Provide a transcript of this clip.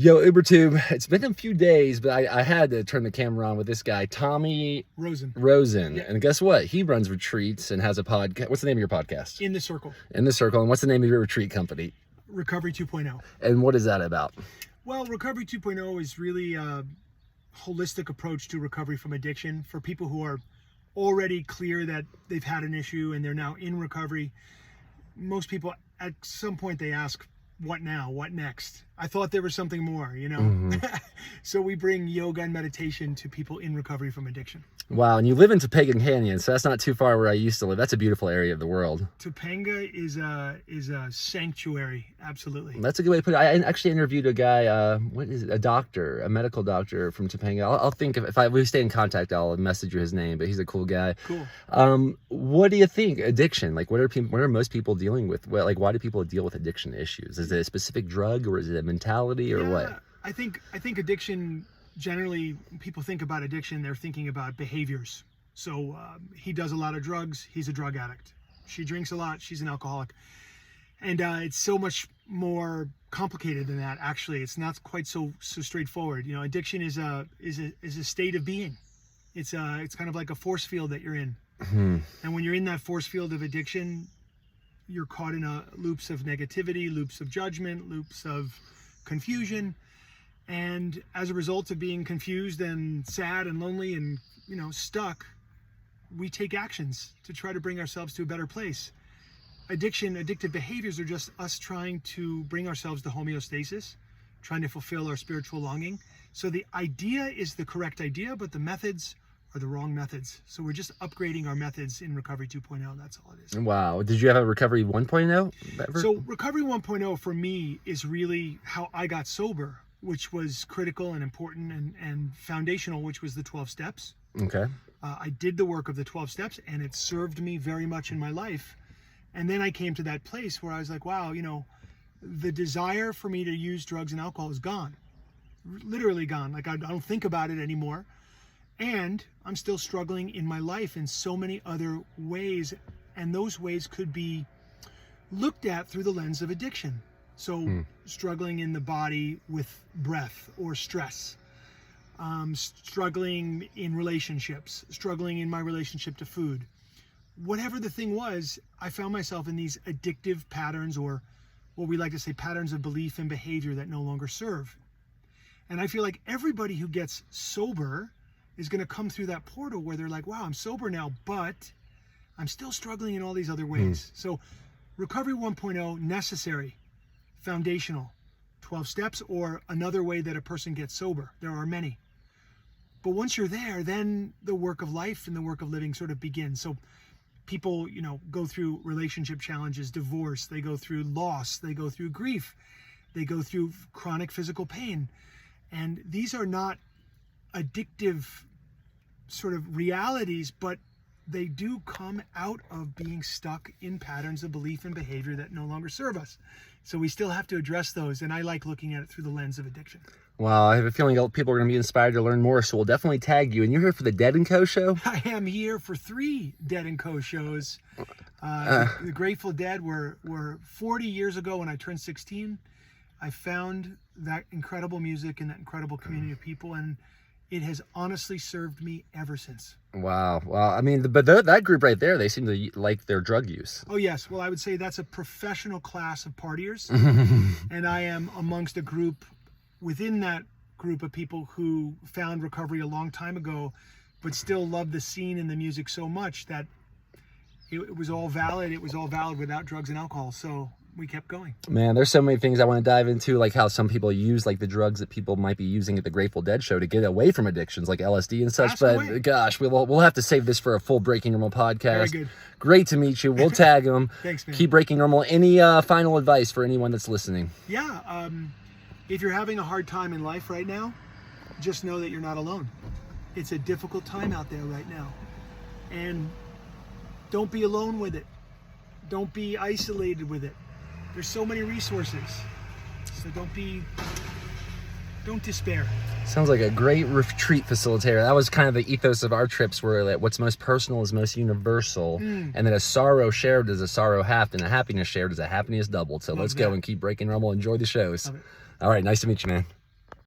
Yo, UberTube, it's been a few days, but I had to turn the camera on with this guy, Tommy Rosen. Yeah. And guess what? He runs retreats and has a podcast. What's the name of your podcast? In the Circle. In the Circle. And what's the name of your retreat company? Recovery 2.0. And what is that about? Well, Recovery 2.0 is really a holistic approach to recovery from addiction for people who are already clear that they've had an issue and they're now in recovery. Most people, at some point, they ask, what now? What next? I thought there was something more, you know? Mm-hmm. So we bring yoga and meditation to people in recovery from addiction. Wow, and you live in Topanga Canyon, so that's not too far where I used to live. That's a beautiful area of the world. Topanga is a sanctuary, absolutely. That's a good way to put it. I actually interviewed a guy, a medical doctor from Topanga. I'll think if we stay in contact, I'll message you his name, but he's a cool guy. Cool. What do you think? Addiction, like what are most people dealing with? Well, like why do people deal with addiction issues? Is it a specific drug or is it a mentality or what? I think addiction, generally, people think about addiction, they're thinking about behaviors. So he does a lot of drugs, he's a drug addict. She drinks a lot, she's an alcoholic. And it's so much more complicated than that, actually. It's not quite so straightforward. You know, addiction is a state of being. It's kind of like a force field that you're in. Mm-hmm. And when you're in that force field of addiction, you're caught in loops of negativity, loops of judgment, loops of confusion. And as a result of being confused and sad and lonely and, you know, stuck, we take actions to try to bring ourselves to a better place. Addictive behaviors are just us trying to bring ourselves to homeostasis, trying to fulfill our spiritual longing. So the idea is the correct idea, but the methods are the wrong methods. So we're just upgrading our methods in Recovery 2.0. That's all it is. Wow. Did you have a Recovery 1.0? So Recovery 1.0 for me is really how I got sober, which was critical and important and foundational, which was the 12 steps. Okay. I did the work of the 12 steps and it served me very much in my life. And then I came to that place where I was like, wow, you know, the desire for me to use drugs and alcohol is gone, literally gone. Like I don't think about it anymore. And I'm still struggling in my life in so many other ways. And those ways could be looked at through the lens of addiction. So struggling in the body with breath or stress, struggling in relationships, struggling in my relationship to food. Whatever the thing was, I found myself in these addictive patterns, or what we like to say patterns of belief and behavior that no longer serve. And I feel like everybody who gets sober is going to come through that portal where they're like, wow, I'm sober now, but I'm still struggling in all these other ways. So Recovery 1.0, necessary, foundational, 12 steps, or another way that a person gets sober. There are many. But once you're there, then the work of life and the work of living sort of begins. So people, you know, go through relationship challenges, divorce, they go through loss, they go through grief, they go through chronic physical pain. And these are not addictive sort of realities, but they do come out of being stuck in patterns of belief and behavior that no longer serve us. So we still have to address those. And I like looking at it through the lens of addiction. Wow, I have a feeling people are going to be inspired to learn more, so we'll definitely tag you. And you're here for the Dead & Co. show? I am here for 3 Dead & Co. shows. The Grateful Dead were 40 years ago when I turned 16. I found that incredible music and that incredible community of people, and it has honestly served me ever since. Wow. Well, I mean, but that group right there, they seem to like their drug use. Oh, yes. Well, I would say that's a professional class of partiers. And I am amongst a group within that group of people who found recovery a long time ago, but still love the scene and the music so much that it was all valid. It was all valid without drugs and alcohol. So we kept going. Man, there's so many things I want to dive into, like how some people use like the drugs that people might be using at the Grateful Dead show to get away from addictions, like LSD and such. But gosh, we'll have to save this for a full Breaking Normal podcast. Very good. Great to meet you. We'll tag them. Thanks, man. Keep breaking normal. Any final advice for anyone that's listening? Yeah. If you're having a hard time in life right now, just know that you're not alone. It's a difficult time out there right now. And don't be alone with it. Don't be isolated with it. There's so many resources. So don't despair. Sounds like a great retreat facilitator. That was kind of the ethos of our trips, where like, what's most personal is most universal. And then a sorrow shared is a sorrow halved, and a happiness shared is a happiness doubled. So let's go and keep breaking normal. Enjoy the shows. All right, nice to meet you, man.